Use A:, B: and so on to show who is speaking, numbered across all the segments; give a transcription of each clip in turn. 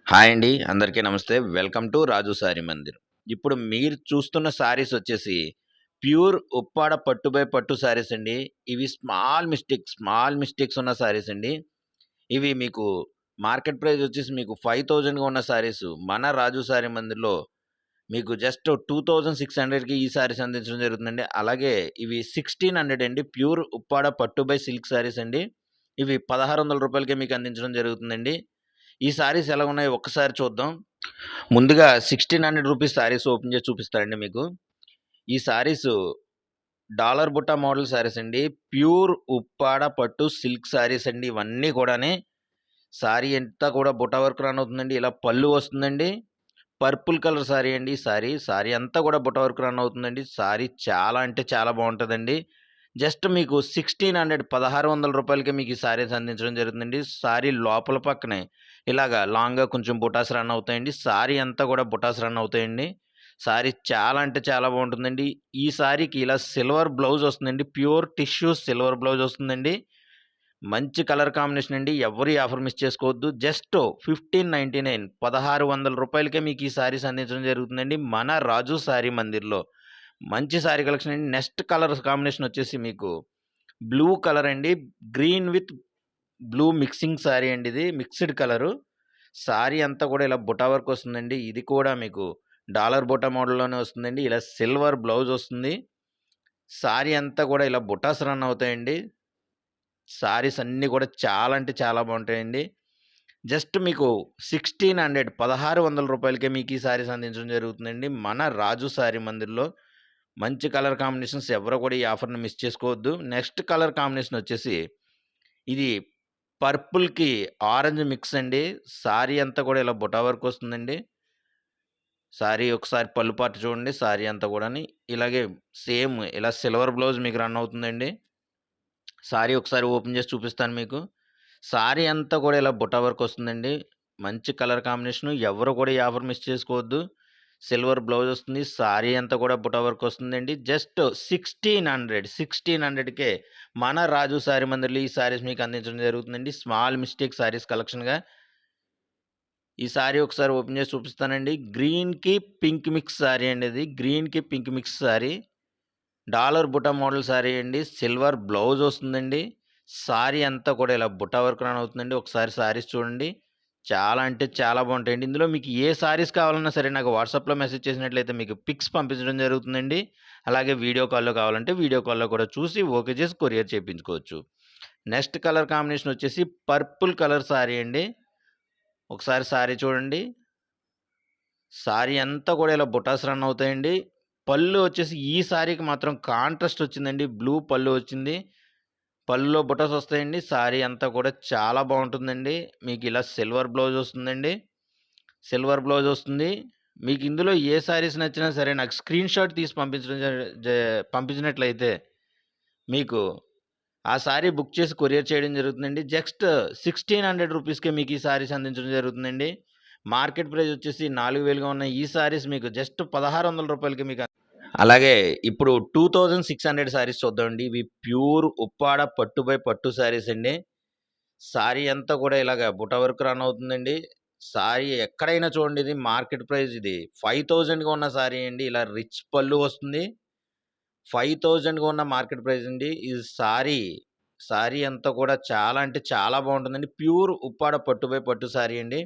A: Hi అండి. అందరికీ నమస్తే. Welcome to Raju sorry Mandir. ఇప్పుడు మీరు చూస్తున్న సారీస్ వచ్చేసి ప్యూర్ ఉప్పాడ పట్టు బై పట్టు సారీస్ అండి. ఇవి స్మాల్ మిస్టేక్స్ ఉన్న సారీస్ అండి. ఇవి మీకు మార్కెట్ ప్రైస్ వచ్చేసి మీకు 5000గా ఉన్న సారీస్ మన రాజు సారీ మందిర్‌లో మీకు జస్ట్ 2600కి ఈ సారీస్ అందించడం జరుగుతుందండి. అలాగే ఇవి 1600 అండి. ప్యూర్ ఉప్పాడ పట్టు బై సిల్క్ సారీస్ అండి. ఇవి రూ. 1600కే మీకు అందించడం జరుగుతుందండి. ఈ సారీస్ ఎలా ఉన్నాయో ఒక్కసారి చూద్దాం. ముందుగా 1600 రూపీస్ సారీస్ ఓపెన్ చేసి చూపిస్తానండి మీకు. ఈ సారీస్ డాలర్ బుట్ట మోడల్ సారీస్ అండి. ప్యూర్ ఉప్పాడ పట్టు సిల్క్ సారీస్ అండి. ఇవన్నీ కూడాని సారీ అంతా కూడా బుట్ట వర్క్ రన్ అవుతుందండి. ఇలా పళ్ళు వస్తుందండి. పర్పుల్ కలర్ సారీ అండి ఈ సారీ. సారీ అంతా కూడా బుట్ట వర్క్ రన్ అవుతుందండి. సారీ చాలా అంటే చాలా బాగుంటుందండి. జస్ట్ మీకు 1600 రూపాయలకే మీకు ఈ సారీస్ అందించడం జరుగుతుందండి. సారీ లోపల పక్కనే ఇలాగా లాంగ్‌గా కొంచెం బుటాస్ రన్ అవుతాయండి. సారీ అంతా కూడా బుటాస్ రన్ అవుతాయండి. సారీ చాలా అంటే చాలా బాగుంటుందండి. ఈ సారీకి ఇలా సిల్వర్ బ్లౌజ్ వస్తుందండి. ప్యూర్ టిష్యూ సిల్వర్ బ్లౌజ్ వస్తుందండి. మంచి కలర్ కాంబినేషన్ అండి. ఎవ్వరు ఈ ఆఫర్ మిస్ చేసుకోవద్దు. జస్ట్ 1599 రూపాయలకే మీకు ఈ సారీస్ అందించడం జరుగుతుందండి. మన రాజు సారీ మందిర్‌లో. మంచి సారీ కలెక్షన్ అండి. నెక్స్ట్ కలర్ కాంబినేషన్ వచ్చేసి మీకు బ్లూ కలర్ అండి. Green with blue mixing sorry అండి ఇది. Mixed colour. సారీ అంతా కూడా ఇలా బుటా వర్క్ వస్తుందండి. ఇది కూడా మీకు డాలర్ బుటా మోడల్‌లోనే వస్తుందండి. ఇలా సిల్వర్ బ్లౌజ్ వస్తుంది. సారీ అంతా కూడా ఇలా బుటాస్ రన్ అవుతాయండి. సారీస్ అన్నీ కూడా చాలా అంటే చాలా బాగుంటాయండి. జస్ట్ మీకు 1600 రూపాయలకే మీకు ఈ సారీస్ అందించడం జరుగుతుందండి. మన రాజు సారీ మందిర్‌లో. మంచి కలర్ కాంబినేషన్స్ ఎవరు కూడా ఈ ఆఫర్‌ని మిస్ చేసుకోవద్దు. నెక్స్ట్ కలర్ కాంబినేషన్ వచ్చేసి ఇది పర్పుల్‌కి ఆరెంజ్ మిక్స్ అండి. సారీ అంతా కూడా ఇలా బుటా వర్క్ వస్తుందండి. సారీ ఒకసారి పళ్ళు పార్ట్ చూడండి. సారీ అంతా కూడాని ఇలాగే సేమ్ ఇలా సిల్వర్ బ్లౌజ్ మీకు రన్ అవుతుందండి. సారీ ఒకసారి ఓపెన్ చేసి చూపిస్తాను మీకు. సారీ అంతా కూడా ఇలా బుటా వర్క్ వస్తుందండి. మంచి కలర్ కాంబినేషను. ఎవరు కూడా ఈ ఆఫర్ మిస్ చేసుకోవద్దు. సిల్వర్ బ్లౌజ్ వస్తుంది. సారీ అంతా కూడా బుటా వర్క్ వస్తుందండి. జస్ట్ 1600కే మన రాజు సారీ మందిర్‌లో ఈ సారీస్ మీకు అందించడం జరుగుతుందండి. స్మాల్ మిస్టేక్ సారీస్ కలెక్షన్‌గా. ఈ సారీ ఒకసారి ఓపెన్ చేసి చూపిస్తానండి. గ్రీన్‌కి పింక్ మిక్స్ సారీ అండి ఇది. గ్రీన్‌కి పింక్ మిక్స్ సారీ. డాలర్ బుటా మోడల్ సారీ అండి. సిల్వర్ బ్లౌజ్ వస్తుందండి. సారీ అంతా కూడా ఇలా బుటా వర్క్ రన్ అవుతుందండి. ఒకసారి సారీస్ చూడండి. చాలా అంటే చాలా బాగుంటాయండి. ఇందులో మీకు ఏ సారీస్ కావాలన్నా సరే నాకు వాట్సాప్‌లో మెసేజ్ చేసినట్లయితే మీకు పిక్స్ పంపించడం జరుగుతుందండి. అలాగే వీడియో కాల్‌లో కావాలంటే వీడియో కాల్‌లో కూడా చూసి ఓకే చేసి కొరియర్ చేపించుకోవచ్చు. నెక్స్ట్ కలర్ కాంబినేషన్ వచ్చేసి పర్పుల్ కలర్ సారీ అండి. ఒకసారి సారీ చూడండి. సారీ అంతా కూడా ఇలా బుటాస్ రన్ అవుతాయండి. పళ్ళు వచ్చేసి ఈ సారీకి మాత్రం కాంట్రాస్ట్ వచ్చిందండి. బ్లూ పళ్ళు వచ్చింది. పళ్ళులో బుటాస్ వస్తాయండి. సారీ అంతా కూడా చాలా బాగుంటుందండి. మీకు ఇలా సిల్వర్ బ్లౌజ్ వస్తుందండి. సిల్వర్ బ్లౌజ్ వస్తుంది. మీకు ఇందులో ఏ సారీస్ నచ్చినా సరే నాకు స్క్రీన్‌షాట్ తీసి పంపించడం పంపించినట్లయితే మీకు ఆ సారీ బుక్ చేసి కొరియర్ చేయడం జరుగుతుందండి. జస్ట్ 1600 రూపీస్‌కే మీకు ఈ సారీస్ అందించడం జరుగుతుందండి. మార్కెట్ ప్రైస్ వచ్చేసి 4000గా ఉన్న ఈ సారీస్ మీకు జస్ట్ 1600 రూపాయలకి మీకు అలాగే ఇప్పుడు 2600 సారీస్ చూద్దామండి. ఇవి ప్యూర్ ఉప్పాడ పట్టు బై పట్టు సారీస్ అండి. సారీ అంతా కూడా ఇలాగ బుట్ట వర్క్ రన్ అవుతుందండి. సారీ ఎక్కడైనా చూడండి ఇది మార్కెట్ ప్రైస్ ఇది 5000గా ఉన్న సారీ అండి. ఇలా రిచ్ పళ్ళు వస్తుంది. 5000గా ఉన్న మార్కెట్ ప్రైస్ అండి. ఈ సారీ అంతా కూడా చాలా అంటే చాలా బాగుంటుందండి. ప్యూర్ ఉప్పాడ పట్టు బై పట్టు సారీ అండి.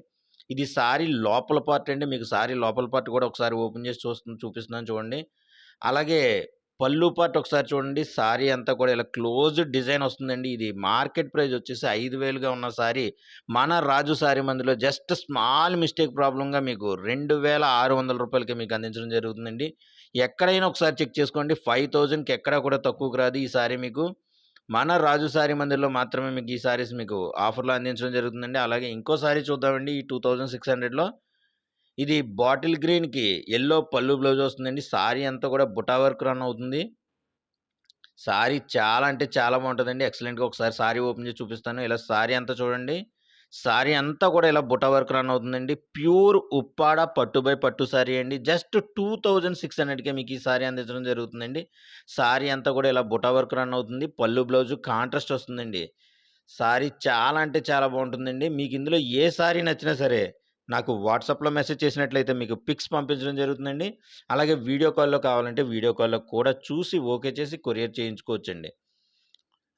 A: ఇది సారీ లోపల పార్ట్ అండి. మీకు సారీ లోపల పార్ట్ కూడా ఒకసారి ఓపెన్ చేసి చూపిస్తున్నాను చూడండి. అలాగే పళ్ళు పార్ట్ ఒకసారి చూడండి. సారీ అంతా కూడా ఇలా క్లోజ్డ్ డిజైన్ వస్తుందండి. ఇది మార్కెట్ ప్రైస్ వచ్చేసి 5000గా ఉన్న సారీ మన రాజు సారీ మందిలో జస్ట్ స్మాల్ మిస్టేక్ ప్రాబ్లమ్‌గా మీకు 2600 రూపాయలకి మీకు అందించడం జరుగుతుందండి. ఎక్కడైనా ఒకసారి చెక్ చేసుకోండి. 5000కి ఎక్కడా కూడా తక్కువకి రాదు ఈ సారీ మీకు. మన రాజు సారీ మందిర్‌లో మాత్రమే మీకు ఈ సారీస్ మీకు ఆఫర్‌లో అందించడం జరుగుతుందండి. అలాగే ఇంకో సారీ చూద్దామండి ఈ 2600లో. ఇది బాటిల్ గ్రీన్‌కి యెల్లో పళ్ళు బ్లౌజ్ వస్తుందండి. సారీ అంతా కూడా బుటా వర్క్ రన్ అవుతుంది. సారీ చాలా అంటే చాలా బాగుంటదండి. ఎక్సలెంట్‌గా ఒకసారి సారీ ఓపెన్ చేసి చూపిస్తాను. ఇలా సారీ అంతా చూడండి. సారీ అంతా కూడా ఇలా బుటా వర్క్ రన్ అవుతుందండి. ప్యూర్ ఉప్పాడ పట్టు బై పట్టు సారీ అండి. జస్ట్ 2600కే మీకు ఈ సారీ అందించడం జరుగుతుందండి. సారీ అంతా కూడా ఇలా బుటా వర్క్ రన్ అవుతుంది. పళ్ళు బ్లౌజు కాంట్రాస్ట్ వస్తుందండి. సారీ చాలా అంటే చాలా బాగుంటుందండి. మీకు ఇందులో ఏ సారీ నచ్చినా సరే నాకు వాట్సాప్‌లో మెసేజ్ చేసినట్లయితే మీకు పిక్స్ పంపించడం జరుగుతుందండి. అలాగే వీడియో కాల్‌లో కావాలంటే వీడియో కాల్‌లో కూడా చూసి ఓకే చేసి కొరియర్ చేయించుకోవచ్చండి.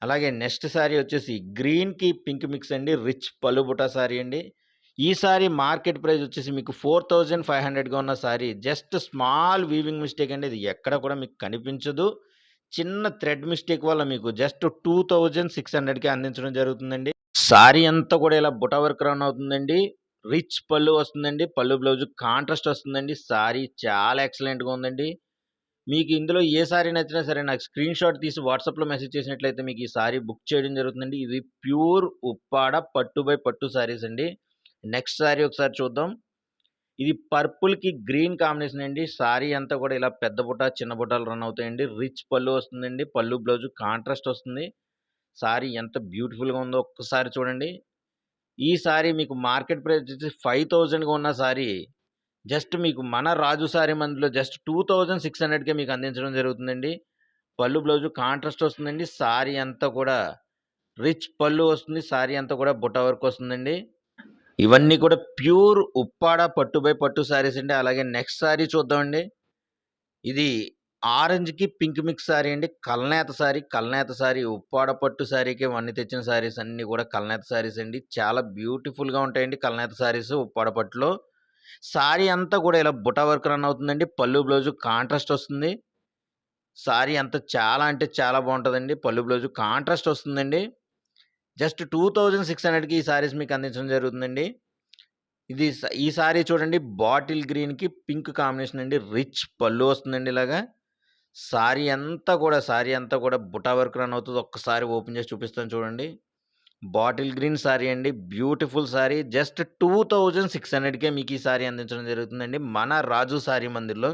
A: అలాగే నెక్స్ట్ సారీ వచ్చేసి గ్రీన్‌కి పింక్ మిక్స్ అండి. రిచ్ పళ్ళు బుటా సారీ అండి. ఈ సారీ మార్కెట్ ప్రైస్ వచ్చేసి మీకు 4500గా ఉన్న sorry just small weaving mistake అండి. ఇది ఎక్కడ కూడా మీకు కనిపించదు. చిన్న థ్రెడ్ మిస్టేక్ వల్ల మీకు జస్ట్ 2600కి అందించడం జరుగుతుందండి. సారీ అంతా కూడా ఇలా బుటా వర్క్ రన్ అవుతుందండి. రిచ్ పళ్ళు వస్తుందండి. పళ్ళు బ్లౌజ్ కాంట్రాస్ట్ వస్తుందండి. సారీ చాలా ఎక్సలెంట్‌గా ఉందండి. మీకు ఇందులో ఏ సారీ నచ్చినా సరే నాకు స్క్రీన్‌షాట్ తీసి వాట్సాప్‌లో మెసేజ్ చేసినట్లయితే మీకు ఈ సారీ బుక్ చేయడం జరుగుతుందండి. ఇది ప్యూర్ ఉప్పాడ పట్టు బై పట్టు సారీస్ అండి. నెక్స్ట్ సారీ ఒకసారి చూద్దాం. ఇది పర్పుల్‌కి గ్రీన్ కాంబినేషన్ అండి. సారీ అంతా కూడా ఇలా పెద్ద బుట్ట, చిన్న బుట్టాలు రన్ అవుతాయండి. రిచ్ పళ్ళు వస్తుందండి. పళ్ళు బ్లౌజ్ కాంట్రాస్ట్ వస్తుంది. సారీ ఎంత బ్యూటిఫుల్‌గా ఉందో ఒక్కసారి చూడండి. ఈ సారీ మీకు మార్కెట్ ప్రైస్ వచ్చేసి 5000గా ఉన్న సారీ జస్ట్ మీకు మన రాజు సారీ మందిలో జస్ట్ 2600కే మీకు అందించడం జరుగుతుందండి. పళ్ళు బ్లౌజ్ కాంట్రాస్ట్ వస్తుందండి. సారీ అంతా కూడా రిచ్ పళ్ళు వస్తుంది. సారీ అంతా కూడా బుట్ట వర్క్ వస్తుందండి. ఇవన్నీ కూడా ప్యూర్ ఉప్పాడ పట్టు బై పట్టు సారీస్ అండి. అలాగే నెక్స్ట్ సారీ చూద్దామండి. ఇది ఆరెంజ్‌కి పింక్ మిక్స్ సారీ అండి. కల్నేత సారీ, కల్నేత సారీ ఉప్పాడ పట్టు సారీకే వన్నీ తెచ్చిన సారీస్ అన్నీ కూడా కల్నేత సారీస్ అండి. చాలా బ్యూటిఫుల్‌గా ఉంటాయండి కల్నేత సారీస్ ఉప్పాడ పట్టులో. సారీ అంతా కూడా ఇలా బుటా వర్క్ రన్ అవుతుందండి. పళ్ళు బ్లౌజ్ కాంట్రాస్ట్ వస్తుంది. సారీ అంతా చాలా అంటే చాలా బావుంటదండి. పళ్ళు బ్లౌజ్ కాంట్రాస్ట్ వస్తుందండి. జస్ట్ 2600కి ఈ సారీస్ మీకు అందించడం జరుగుతుందండి. ఈ సారీ చూడండి బాటిల్ గ్రీన్‌కి పింక్ కాంబినేషన్ అండి. రిచ్ పళ్ళు వస్తుందండి ఇలాగా. సారీ అంతా కూడా బుటా వర్క్ రన్ అవుతది. ఒక్కసారి ఓపెన్ చేసి చూపిస్తాను చూడండి. బాటిల్ గ్రీన్ సారీ అండి. Beautiful sorry. జస్ట్ 2600కే మీకు ఈ సారీ అందించడం జరుగుతుందండి. మన రాజు సారీ మందిర్‌లో.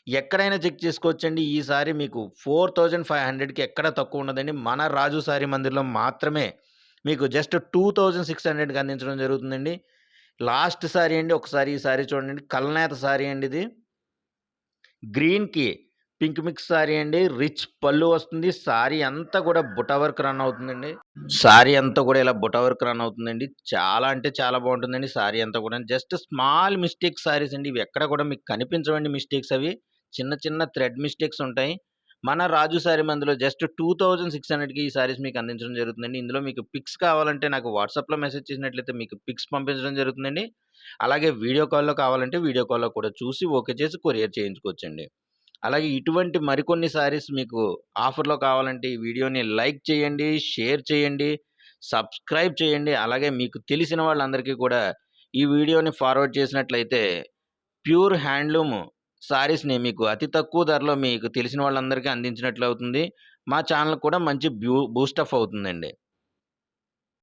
A: ఎక్కడైనా చెక్ చేసుకోవచ్చండి. ఈ సారీ మీకు 4500కి ఎక్కడ తక్కువ ఉండదండి. మన రాజు సారీ మందిర్‌లో మాత్రమే మీకు జస్ట్ 2600కి అందించడం జరుగుతుందండి. లాస్ట్ సారీ అండి. ఒకసారి ఈ సారీ చూడండి. కల్నేత సారీ అండి ఇది. గ్రీన్‌కి పింక్ మిక్స్ సారీ అండి. రిచ్ పళ్ళు వస్తుంది. సారీ అంతా కూడా బుటా వర్క్ రన్ అవుతుందండి. సారీ అంతా కూడా ఇలా బుటా వర్క్ రన్ అవుతుందండి. చాలా అంటే చాలా బావుంటుందండి సారీ అంతా కూడా. జస్ట్ స్మాల్ మిస్టేక్ సారీస్ అండి. ఇవి ఎక్కడ కూడా మీకు కనిపించవండి మిస్టేక్స్ అవి. చిన్న చిన్న థ్రెడ్ మిస్టేక్స్ ఉంటాయి. మన రాజు సారీ మందిలో జస్ట్ 2600కి ఈ సారీస్ మీకు అందించడం జరుగుతుందండి. ఇందులో మీకు పిక్స్ కావాలంటే నాకు వాట్సాప్‌లో మెసేజ్ చేసినట్లయితే మీకు పిక్స్ పంపించడం జరుగుతుందండి. అలాగే వీడియో కాల్‌లో కావాలంటే వీడియో కాల్‌లో కూడా చూసి ఓకే చేసి కొరియర్ చేయించుకోవచ్చండి. అలాగే ఇటువంటి మరికొన్ని సారీస్ మీకు ఆఫర్‌లో కావాలంటే ఈ వీడియోని లైక్ చేయండి, షేర్ చేయండి, సబ్స్క్రైబ్ చేయండి. అలాగే మీకు తెలిసిన వాళ్ళందరికీ కూడా ఈ వీడియోని ఫార్వర్డ్ చేసినట్లయితే ప్యూర్ హ్యాండ్లూమ్ సారీస్‌ని మీకు అతి తక్కువ ధరలో మీకు తెలిసిన వాళ్ళందరికీ అందించినట్లు అవుతుంది. మా ఛానెల్ కూడా మంచి బూస్టప్ అవుతుందండి.